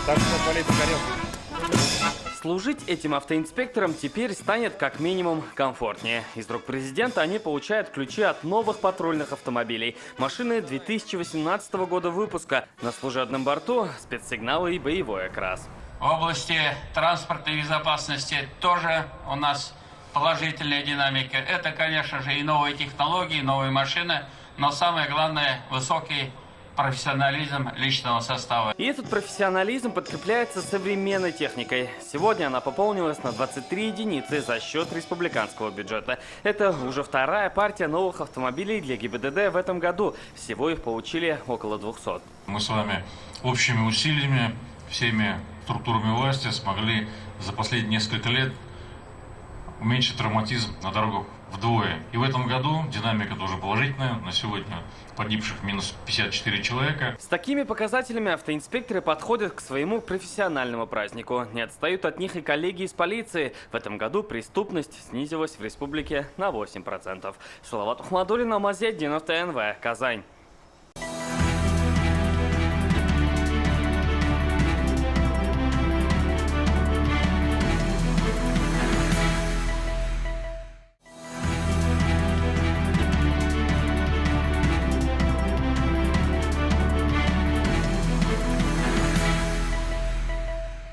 Так что отвали погорел. Служить этим автоинспекторам теперь станет как минимум комфортнее. Из рук президента они получают ключи от новых патрульных автомобилей. Машины 2018 года выпуска. На служебном борту спецсигналы и боевой окрас. В области транспортной безопасности тоже у нас положительная динамика. Это, конечно же, и новые технологии, новые машины, но самое главное – высокий профессионализм личного состава. И этот профессионализм подкрепляется современной техникой. Сегодня она пополнилась на 23 единицы за счет республиканского бюджета. Это уже вторая партия новых автомобилей для ГИБДД в этом году. Всего их получили около 200. Мы с вами общими усилиями, всеми структурами власти смогли за последние несколько лет уменьшить травматизм на дорогах вдвое. И в этом году динамика тоже положительная. На сегодня погибших минус 54 человека. С такими показателями автоинспекторы подходят к своему профессиональному празднику. Не отстают от них и коллеги из полиции. В этом году преступность снизилась в республике на 8%. Салават Ухмадуллин, Алмаз Зиаддинов, ТНВ, Казань.